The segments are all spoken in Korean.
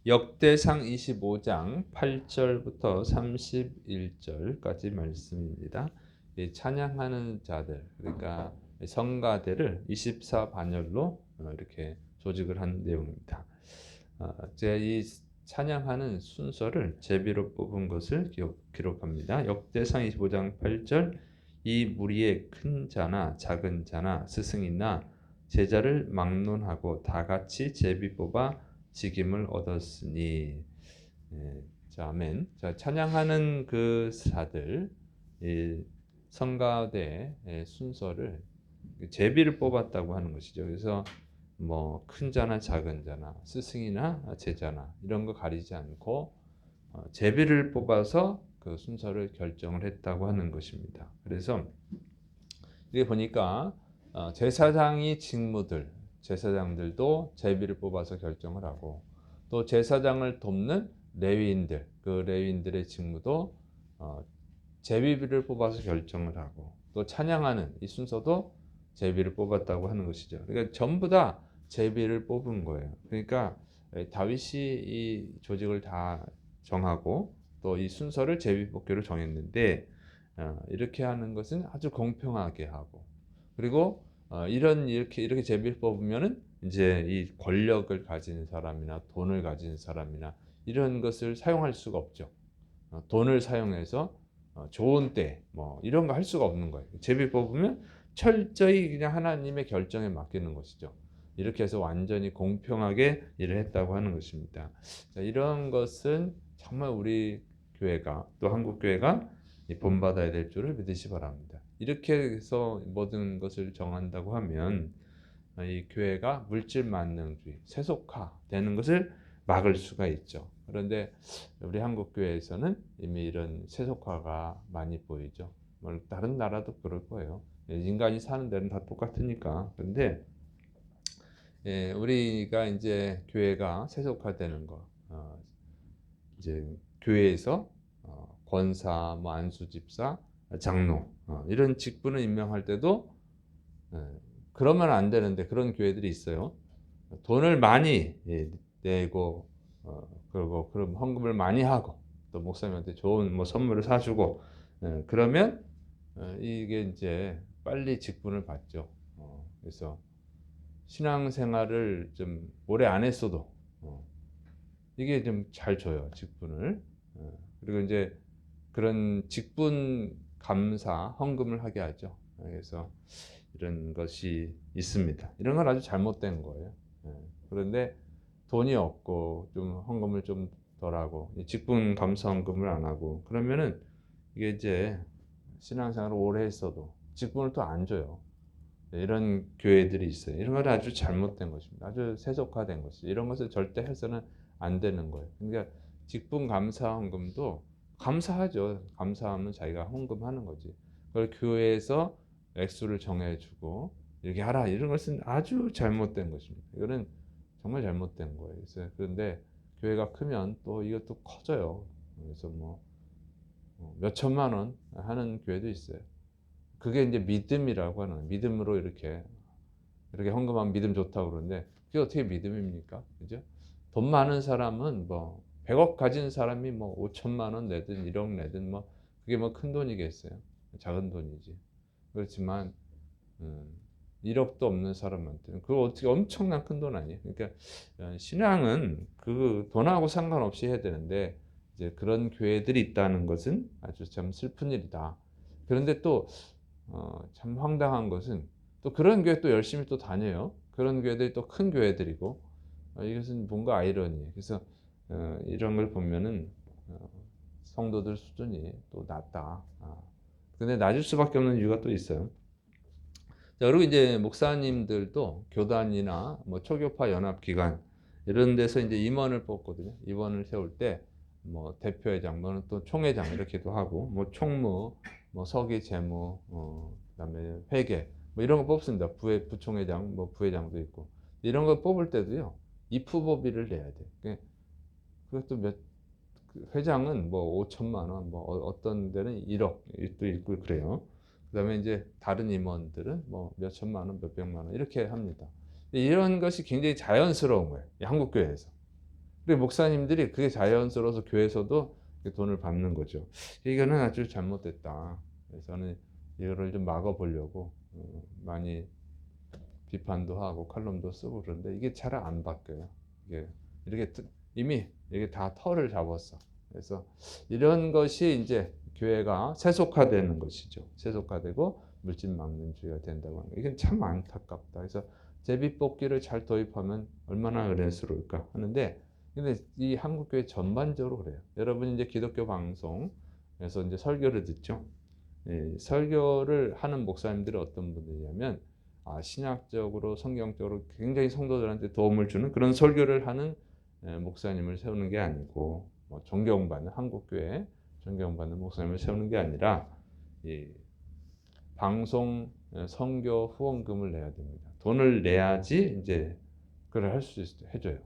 역대상 25장 8절부터 31절까지 말씀입니다. 이 찬양하는 자들, 그러니까 성가대를 24반열로 이렇게 조직을 한 내용입니다. 제가 이 찬양하는 순서를 제비로 뽑은 것을 기록합니다. 역대상 25장 8절, 이 무리의 큰 자나 작은 자나 스승이나 제자를 막론하고 다 같이 제비 뽑아 직임을 얻었으니. 자, 아멘. 자, 찬양하는 그 사들, 이 성가대 순서를 제비를 뽑았다고 하는 것이죠. 그래서 뭐 큰 자나 작은 자나 스승이나 제자나 이런 거 가리지 않고 제비를 뽑아서 그 순서를 결정을 했다고 하는 것입니다. 그래서 이게 보니까 제사장이 제사장들도 제비를 뽑아서 결정을 하고, 또 제사장을 돕는 레위인들, 그 레위인들의 직무도 제비를 뽑아서 결정을 하고, 또 찬양하는 이 순서도 제비를 뽑았다고 하는 것이죠. 그러니까 전부 다 제비를 뽑은 거예요. 그러니까 다윗이 이 조직을 다 정하고 또 이 순서를 제비 뽑기로 정했는데, 이렇게 하는 것은 아주 공평하게 하고, 그리고 이렇게 제비를 뽑으면은 이제 이 권력을 가진 사람이나 돈을 가진 사람이나 이런 것을 사용할 수가 없죠. 돈을 사용해서 좋은 때 뭐 이런 거 할 수가 없는 거예요. 제비 뽑으면 철저히 그냥 하나님의 결정에 맡기는 것이죠. 이렇게 해서 완전히 공평하게 일을 했다고 하는 것입니다. 자, 이런 것은 정말 우리 교회가, 또 한국 교회가 본받아야 될 줄을 믿으시 바랍니다. 이렇게 해서 모든 것을 정한다고 하면 이 교회가 물질 만능주의, 세속화 되는 것을 막을 수가 있죠. 그런데 우리 한국 교회에서는 이미 이런 세속화가 많이 보이죠. 다른 나라도 그럴 거예요. 인간이 사는 데는 다 똑같으니까. 그런데 우리가 이제 교회가 세속화되는 거, 이제 교회에서 권사, 뭐 안수집사, 장로 이런 직분을 임명할 때도 그러면 안 되는데 그런 교회들이 있어요. 돈을 많이 내고 그리고 그럼 헌금을 많이 하고 또 목사님한테 좋은 뭐 선물을 사주고, 그러면 이게 이제 빨리 직분을 받죠. 그래서 신앙생활을 좀 오래 안 했어도 이게 좀 잘 줘요, 직분을. 그리고 이제 그런 직분 감사 헌금을 하게 하죠. 그래서 이런 것이 있습니다. 이런 건 아주 잘못된 거예요. 그런데 돈이 없고 좀 헌금을 좀 덜하고 직분 감사 헌금을 안 하고 그러면은 이게 이제 신앙생활을 오래 했어도 직분을 또 안 줘요. 이런 교회들이 있어요. 이런 건 아주 잘못된 것입니다. 아주 세속화된 것이. 이런 것을 절대 해서는 안 되는 거예요. 그러니까 직분 감사 헌금도 감사하죠. 감사하면 자기가 헌금하는 거지. 그걸 교회에서 액수를 정해주고 이렇게 하라, 이런 것은 아주 잘못된 것입니다. 이거는 정말 잘못된 거예요. 그래서 그런데 교회가 크면 또 이것도 커져요. 그래서 뭐 몇 천만 원 하는 교회도 있어요. 그게 이제 믿음이라고 하는, 믿음으로 이렇게 헌금하면 믿음 좋다고 그러는데 그게 어떻게 믿음입니까? 그죠? 돈 많은 사람은 뭐 100억 가진 사람이 뭐 5천만 원 내든 1억 내든 뭐 그게 뭐 큰 돈이겠어요? 작은 돈이지. 그렇지만 1억도 없는 사람한테는 그거 어떻게 엄청난 큰 돈 아니에요? 그러니까 신앙은 그 돈하고 상관없이 해야 되는데 이제 그런 교회들이 있다는 것은 아주 참 슬픈 일이다. 그런데 또 참 황당한 것은 또 그런 교회 또 열심히 또 다녀요. 그런 교회들이 또 큰 교회들이고, 이것은 뭔가 아이러니해요. 그래서 이런 걸 보면은 성도들 수준이 또 낮다. 근데 낮을 수밖에 없는 이유가 또 있어요. 자, 그리고 이제 목사님들도 교단이나 뭐 초교파 연합기관 이런 데서 이제 임원을 뽑거든요. 임원을 세울 때 뭐 대표회장, 뭐는 또 총회장 이렇게도 하고, 뭐 총무, 뭐 서기 재무, 그다음에 회계 뭐 이런 거 뽑습니다. 부총회장, 뭐 부회장도 있고 이런 거 뽑을 때도요 입후보비를 내야 돼. 그것도 그 회장은 뭐 5천만 원, 뭐 어떤 데는 1억도 있고 그래요. 그다음에 이제 다른 임원들은 뭐 몇 천만 원, 몇 백만 원 이렇게 합니다. 이런 것이 굉장히 자연스러운 거예요, 한국 교회에서. 그리고 목사님들이 그게 자연스러워서 교회에서도 돈을 받는 거죠. 이거는 아주 잘못됐다. 그래서 저는 이거를 좀 막아보려고 많이 비판도 하고 칼럼도 쓰고 그런데 이게 잘 안 바뀌어요. 이게 이렇게 이미 이게 다 털을 잡았어. 그래서 이런 것이 이제 교회가 세속화되는 것이죠. 세속화되고 물질 막는주의가 된다고 하는 거. 이건 참 안타깝다. 그래서 제비뽑기를 잘 도입하면 얼마나 은혜스러울까 하는데 근데 이 한국 교회 전반적으로 그래요. 여러분 이제 기독교 방송에서 이제 설교를 듣죠. 예, 설교를 하는 목사님들이 어떤 분들이냐면 신학적으로 성경적으로 굉장히 성도들한테 도움을 주는 그런 설교를 하는 목사님을 세우는 게 아니고 존경받는 한국교회 존경받는 목사님을 세우는 게 아니라 이 방송 선교 후원금을 내야 됩니다. 돈을 내야지 이제 그걸 할 수 해줘요.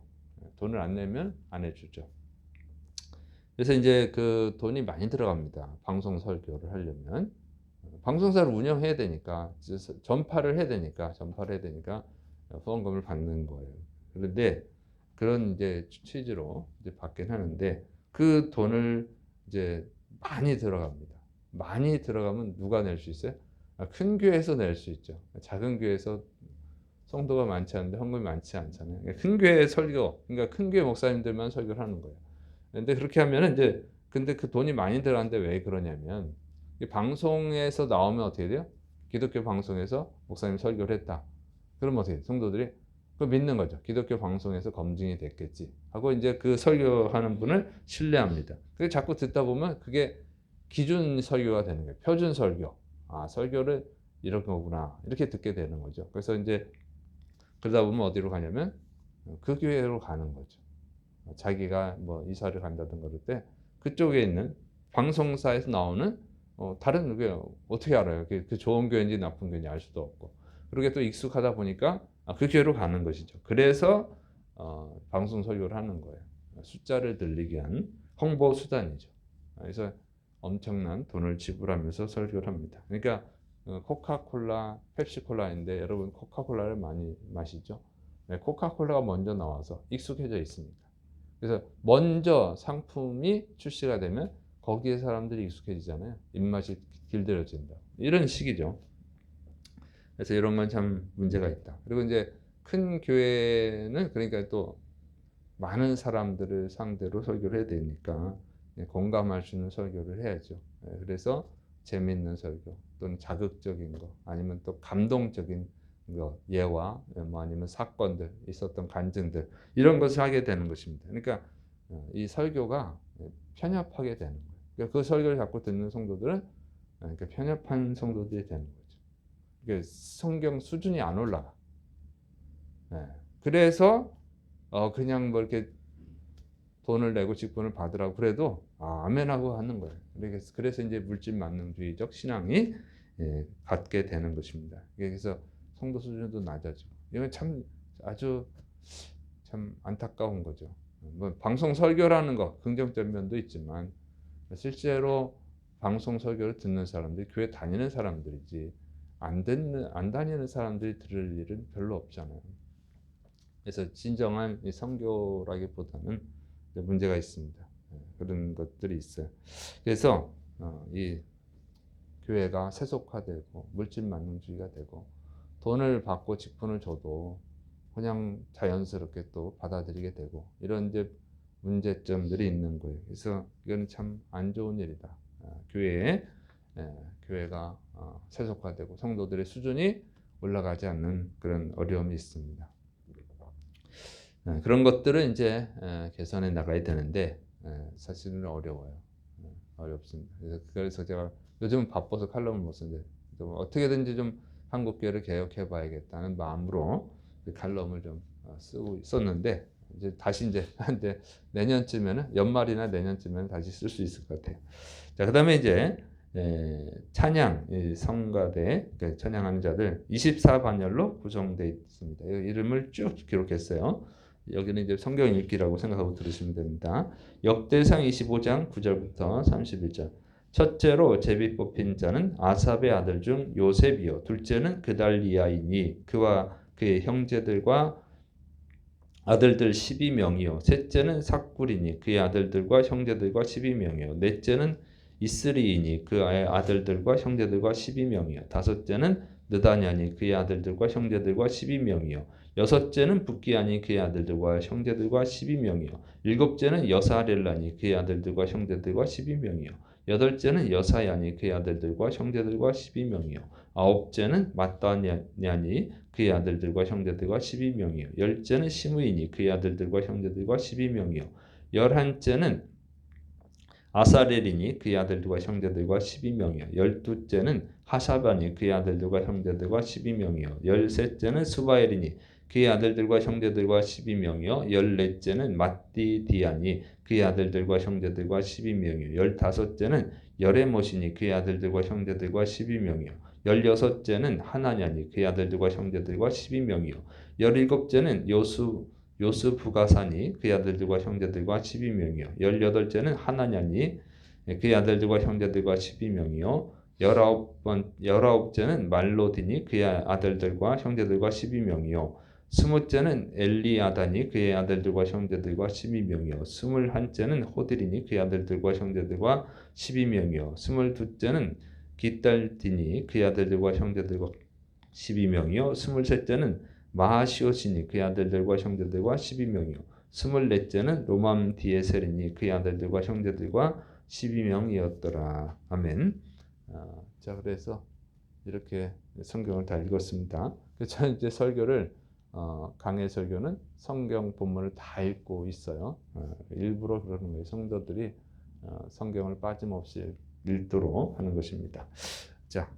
돈을 안 내면 안 해주죠. 그래서 이제 그 돈이 많이 들어갑니다. 방송 설교를 하려면 방송사를 운영해야 되니까 전파를 해야 되니까 후원금을 받는 거예요. 그런데 그런 이제 취지로 이제 받긴 하는데 그 돈을 이제 많이 들어갑니다. 많이 들어가면 누가 낼 수 있어요? 큰 교회에서 낼 수 있죠. 작은 교회에서 성도가 많지 않은데 헌금이 많지 않잖아요. 큰 교회 설교, 그러니까 큰 교회 목사님들만 설교를 하는 거예요. 근데 그렇게 하면은 이제 근데 그 돈이 많이 들어가는데 왜 그러냐면 방송에서 나오면 어떻게 돼요? 기독교 방송에서 목사님 설교를 했다. 그러면 어떻게 돼요? 성도들이 그걸 믿는 거죠. 기독교 방송에서 검증이 됐겠지 하고 이제 그 설교하는 분을 신뢰합니다. 그게 자꾸 듣다 보면 그게 기준 설교가 되는 거예요. 표준 설교. 설교를 이런 거구나. 이렇게 듣게 되는 거죠. 그래서 이제 그러다 보면 어디로 가냐면 그 교회로 가는 거죠. 자기가 뭐 이사를 간다든가 그럴 때 그쪽에 있는 방송사에서 나오는 다른 게 어떻게 알아요? 그 좋은 교회인지 나쁜 교회인지 알 수도 없고. 그러게 또 익숙하다 보니까 그 교회로 가는 것이죠. 그래서 방송 설교를 하는 거예요. 숫자를 늘리기 위한 홍보 수단이죠. 그래서 엄청난 돈을 지불하면서 설교를 합니다. 그러니까 코카콜라, 펩시콜라인데 여러분 코카콜라를 많이 마시죠? 네, 코카콜라가 먼저 나와서 익숙해져 있습니다. 그래서 먼저 상품이 출시가 되면 거기에 사람들이 익숙해지잖아요. 입맛이 길들여진다. 이런 식이죠. 그래서 이런 건 참 문제가 있다. 그리고 이제 큰 교회는 그러니까 또 많은 사람들을 상대로 설교를 해야 되니까 공감할 수 있는 설교를 해야죠. 그래서 재미있는 설교 또는 자극적인 거 아니면 또 감동적인 거 예화 뭐 아니면 사건들 있었던 간증들 이런 것을 하게 되는 것입니다. 그러니까 이 설교가 편협하게 되는 거예요. 그러니까 그 설교를 자꾸 듣는 성도들은 그러니까 편협한 성도들이 되는 거죠. 그러니까 성경 수준이 안 올라가. 그래서 그냥 뭐 이렇게 돈을 내고 직분을 받으라고 그래도 아멘하고 하는 거예요. 그래서 이제 물질 만능주의적 신앙이 갖게 되는 것입니다. 그래서 성도 수준도 낮아지고 이건 참 아주 참 안타까운 거죠. 뭐 방송 설교라는 거 긍정적인 면도 있지만 실제로 방송 설교를 듣는 사람들이 교회 다니는 사람들이지 안 다니는 사람들이 들을 일은 별로 없잖아요. 그래서 진정한 이 선교라기보다는 문제가 있습니다. 그런 것들이 있어요. 그래서 이 교회가 세속화되고 물질 만능주의가 되고 돈을 받고 직분을 줘도 그냥 자연스럽게 또 받아들이게 되고 이런 이제 문제점들이 있는 거예요. 그래서 이건 참 안 좋은 일이다. 교회가 세속화되고 성도들의 수준이 올라가지 않는 그런 어려움이 있습니다. 그런 것들은 이제 개선해 나가야 되는데 사실은 어려워요. 어렵습니다. 그래서 제가 요즘 바빠서 칼럼을 못 쓰는데 어떻게든지 좀 한국교회를 개혁해 봐야겠다는 마음으로 칼럼을 좀 쓰고 있었는데 이제 다시 이제 한데 내년쯤에는 연말이나 내년쯤에는 다시 쓸 수 있을 것 같아요. 자, 그다음에 이제 찬양 성가대 찬양하는 자들 24반열로 구성되어 있습니다. 이름을 쭉 기록했어요. 여기는 이제 성경 읽기라고 생각하고 들으시면 됩니다. 역대상 25장 9절부터 31절. 첫째로 제비 뽑힌 자는 아삽의 아들 중 요셉이요 둘째는 그달리아이니 그와 그의 형제들과 아들들 12명이요. 셋째는 삭굴이니 그의 아들들과 형제들과 12명이요. 넷째는 이스리이니 그의 아들들과 형제들과 12명이요. 다섯째는 느다냐니 그의 아들들과 형제들과 12명이요. 여섯째는 붓기야니 그의 아들들과 형제들과 12명이요. 일곱째는 여사렐라니 그의 아들들과 형제들과 12명이요. 여덟째는 여사야니 그의 아들들과 형제들과 12명이요. 아홉째는 마따냐니 그의 아들들과 형제들과 12명이요. 열째는 시므이니 그의 아들들과 형제들과 12명이요. 열한째는 아사렐이니 그의 아들들과 형제들과 12명이요. 열두째는 하샤바니 그의 아들들과 형제들과 12명이요. 열셋째는 수바엘이니 그의 아들들과 형제들과 12명이요. 열넷째는 마띠디아니 그의 아들들과 형제들과 12명이요. 열다섯째는 여레못이니 그의 아들들과 형제들과 12명이요. 열여섯째는 하나냐니 그의 아들들과 형제들과 12명이요. 열일곱째는 요스부가사니 그의 아들들과 형제들과 12명이요. 열여덟째는 하나냐니 그의 아들들과 형제들과 12명이요. 열아홉째는 말로디니 그의 아들들과 형제들과 12명이요. 스무째는 엘리아다니 그의 아들들과 형제들과 12명이요. 스물한째는 호딜이니 그의 아들들과 형제들과 12명이요. 스물두째는 기딸디니 그의 아들들과 형제들과 12명이요. 스물셋째는 마하시오시니 그의 아들들과 형제들과 12명이요. 스물넷째는 로맘디에셀이니 그의 아들들과 형제들과 12명이었더라. 아멘. 자, 그래서 이렇게 성경을 다 읽었습니다. 그래서 이제 설교를 강해 설교는 성경 본문을 다 읽고 있어요. 일부러 그러는 거예요. 성도들이 성경을 빠짐없이 읽도록 하는 것입니다. 자,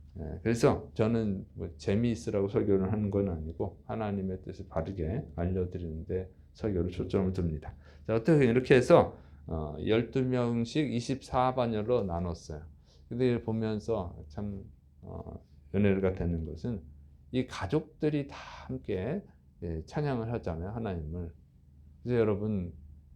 그래서 저는 뭐 재미있으라고 설교를 하는 건 아니고 하나님의 뜻을 바르게 알려드리는데 설교를 초점을 둡니다. 자, 어떻게 이렇게 해서 12명씩 24반열로 나눴어요. 근데 보면서 참 은혜가 되는 것은 이 가족들이 다 함께 찬양을 하잖아요. 하나님을. 그래서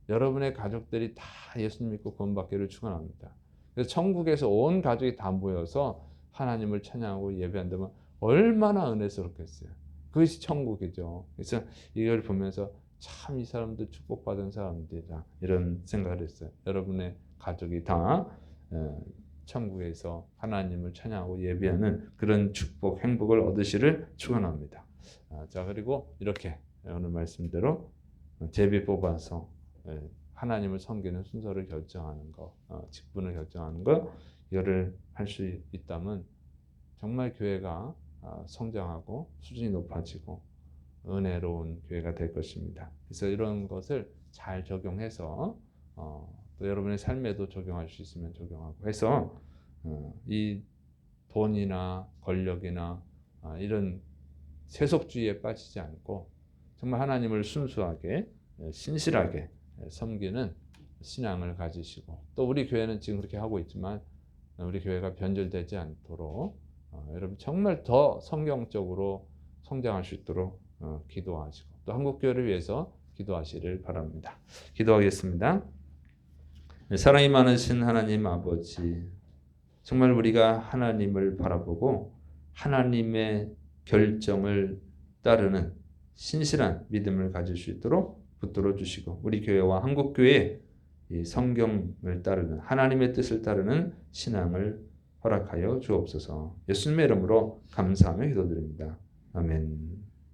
여러분의 가족들이 다 예수 믿고 구원받기를 축원합니다. 그래서 천국에서 온 가족이 다 모여서 하나님을 찬양하고 예배한다면 얼마나 은혜스럽겠어요. 그것이 천국이죠. 그래서 이걸 보면서 참 이 사람들 축복받은 사람들이다 이런 생각을 했어요. 여러분의 가족이 다 천국에서 하나님을 찬양하고 예배하는 그런 축복, 행복을 얻으시를 축원합니다. 자, 그리고 이렇게 오늘 말씀대로 제비 뽑아서 하나님을 섬기는 순서를 결정하는 거, 직분을 결정하는 거, 이거를 할 수 있다면 정말 교회가 성장하고 수준이 높아지고 은혜로운 교회가 될 것입니다. 그래서 이런 것을 잘 적용해서 또 여러분의 삶에도 적용할 수 있으면 적용하고 해서 이 돈이나 권력이나 이런 세속주의에 빠지지 않고 정말 하나님을 순수하게 신실하게 섬기는 신앙을 가지시고 또 우리 교회는 지금 그렇게 하고 있지만 우리 교회가 변절되지 않도록 여러분 정말 더 성경적으로 성장할 수 있도록 기도하시고 또 한국교회를 위해서 기도하시를 바랍니다. 기도하겠습니다. 사랑이 많으신 하나님 아버지, 정말 우리가 하나님을 바라보고 하나님의 결정을 따르는 신실한 믿음을 가질 수 있도록 붙들어 주시고 우리 교회와 한국교회에 이 성경을 따르는 하나님의 뜻을 따르는 신앙을 허락하여 주옵소서. 예수님의 이름으로 감사하며 기도드립니다. 아멘.